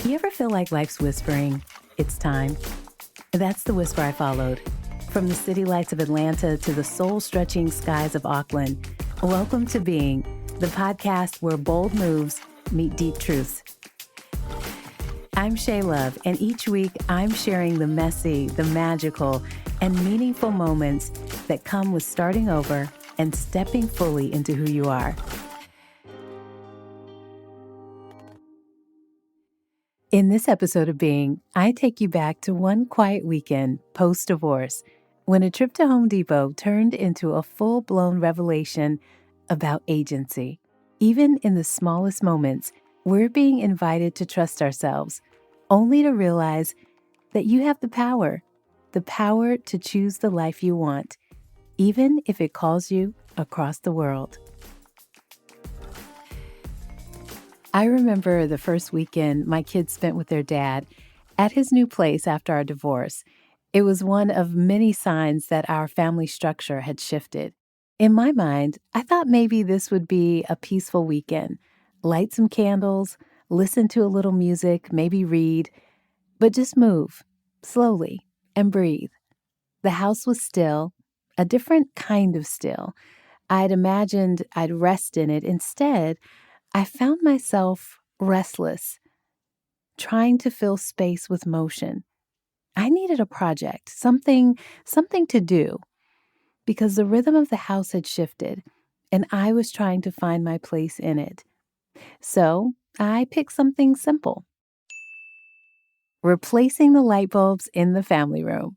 You ever feel like life's whispering, "It's time"? That's the whisper I followed. From the city lights of Atlanta to the soul-stretching skies of Auckland, welcome to Being, the podcast where bold moves meet deep truths. I'm Shay Love, and each week I'm sharing the messy, the magical, and meaningful moments that come with starting over and stepping fully into who you are. In this episode of Being, I take you back to one quiet weekend post-divorce when a trip to Home Depot turned into a full-blown revelation about agency. Even in the smallest moments, we're being invited to trust ourselves, only to realize that you have the power to choose the life you want, even if it calls you across the world. I remember the first weekend my kids spent with their dad at his new place after our divorce. It was one of many signs that our family structure had shifted. In my mind, I thought maybe this would be a peaceful weekend. Light some candles, listen to a little music, maybe read, but just move slowly and breathe. The house was still, a different kind of still. I'd imagined I'd rest in it. Instead, I found myself restless, trying to fill space with motion. I needed a project, something to do, because the rhythm of the house had shifted, and I was trying to find my place in it. So I picked something simple: replacing the light bulbs in the family room.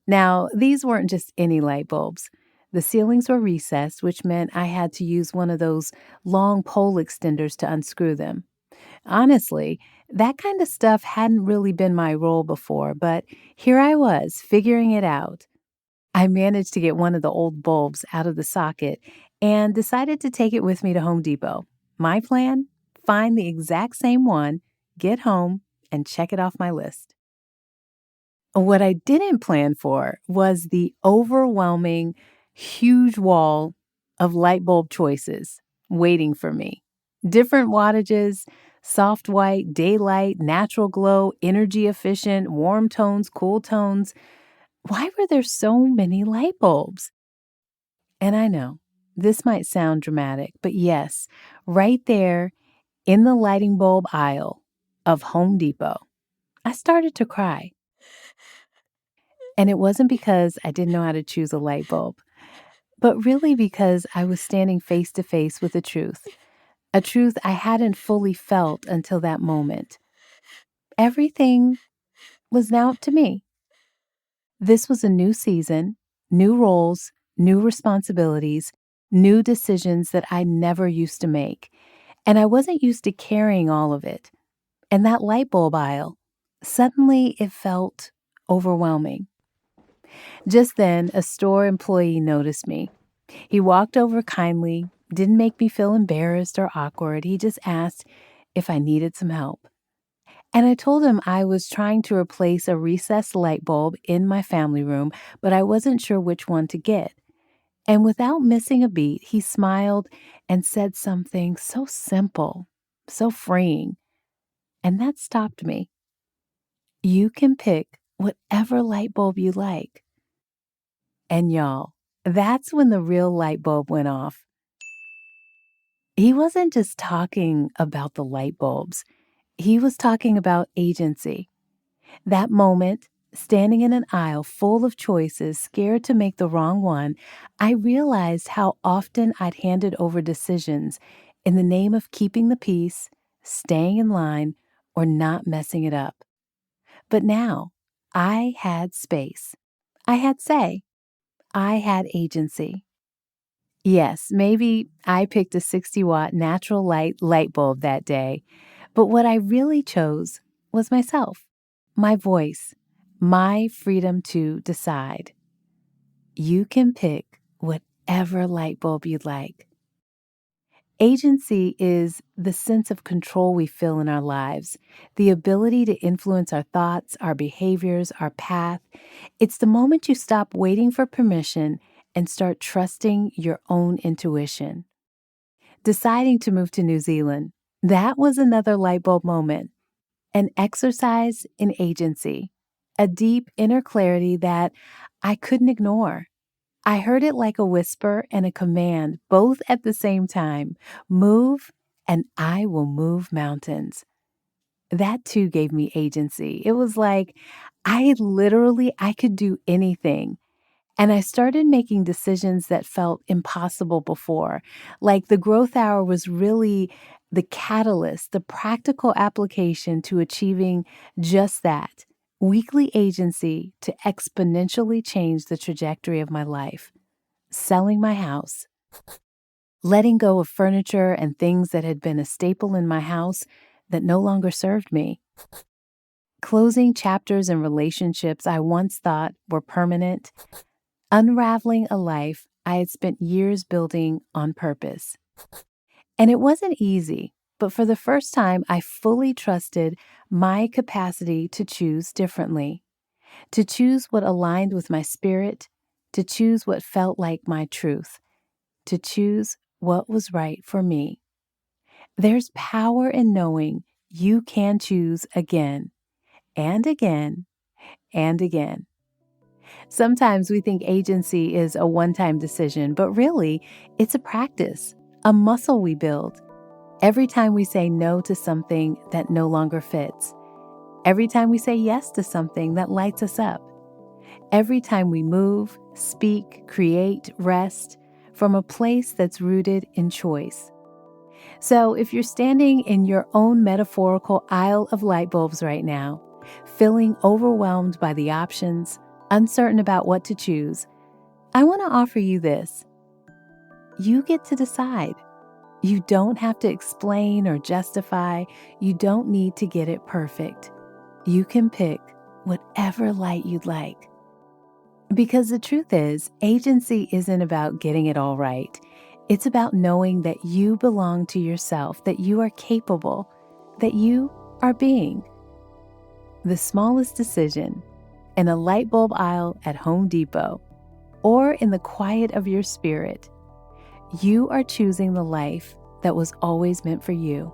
Now, these weren't just any light bulbs. The ceilings were recessed, which meant I had to use one of those long pole extenders to unscrew them. Honestly, that kind of stuff hadn't really been my role before, but here I was, figuring it out. I managed to get one of the old bulbs out of the socket and decided to take it with me to Home Depot. My plan? Find the exact same one, get home, and check it off my list. What I didn't plan for was the overwhelming, huge wall of light bulb choices waiting for me. Different wattages, soft white, daylight, natural glow, energy efficient, warm tones, cool tones. Why were there so many light bulbs? And I know this might sound dramatic, but yes, right there in the lighting bulb aisle of Home Depot, I started to cry. And it wasn't because I didn't know how to choose a light bulb, but really because I was standing face to face with a truth I hadn't fully felt until that moment. Everything was now up to me. This was a new season, new roles, new responsibilities, new decisions that I never used to make. And I wasn't used to carrying all of it. And that light bulb aisle, suddenly it felt overwhelming. Just then, a store employee noticed me. He walked over kindly, didn't make me feel embarrassed or awkward. He just asked if I needed some help. And I told him I was trying to replace a recessed light bulb in my family room, but I wasn't sure which one to get. And without missing a beat, he smiled and said something so simple, so freeing. And that stopped me. You can pick whatever light bulb you like. And y'all, that's when the real light bulb went off. He wasn't just talking about the light bulbs. He was talking about agency. That moment, standing in an aisle full of choices, scared to make the wrong one, I realized how often I'd handed over decisions in the name of keeping the peace, staying in line, or not messing it up. But now, I had space. I had say. I had agency. Yes, maybe I picked a 60-watt natural light bulb that day, but what I really chose was myself, my voice, my freedom to decide. You can pick whatever light bulb you'd like. Agency is the sense of control we feel in our lives, the ability to influence our thoughts, our behaviors, our path. It's the moment you stop waiting for permission and start trusting your own intuition. Deciding to move to New Zealand, that was another light bulb moment. an exercise in agency, a deep inner clarity that I couldn't ignore. I heard it like a whisper and a command, both at the same time. Move, and I will move mountains. That too gave me agency. It was like I could do anything. And I started making decisions that felt impossible before. Like the growth hour was really the catalyst, the practical application to achieving just that weekly agency to exponentially change the trajectory of my life. Selling my house, letting go of furniture and things that had been a staple in my house that no longer served me, closing chapters in relationships I once thought were permanent, unraveling a life I had spent years building on purpose. And it wasn't easy, but for the first time, I fully trusted my capacity to choose differently, to choose what aligned with my spirit, to choose what felt like my truth, to choose what was right for me. There's power in knowing you can choose again and again and again. Sometimes we think agency is a one-time decision, but really, it's a practice, a muscle we build. Every time we say no to something that no longer fits, every time we say yes to something that lights us up, every time we move, speak, create, rest from a place that's rooted in choice. So if you're standing in your own metaphorical aisle of light bulbs right now, feeling overwhelmed by the options, uncertain about what to choose, I want to offer you this. You get to decide. You don't have to explain or justify. You don't need to get it perfect. You can pick whatever light you'd like. Because the truth is, agency isn't about getting it all right. It's about knowing that you belong to yourself, that you are capable, that you are being. The smallest decision in a light bulb aisle at Home Depot or in the quiet of your spirit, you are choosing the life that was always meant for you,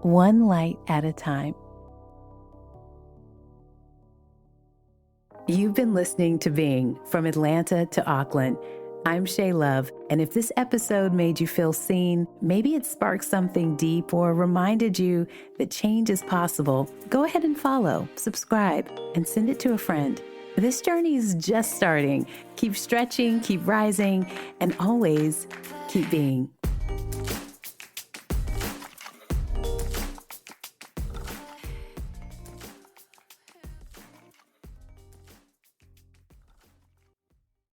one light at a time. You've been listening to Being from Atlanta to Auckland. I'm Shay Love, and if this episode made you feel seen, maybe it sparked something deep or reminded you that change is possible, go ahead and follow, subscribe, and send it to a friend. This journey is just starting. Keep stretching, keep rising, and always keep being.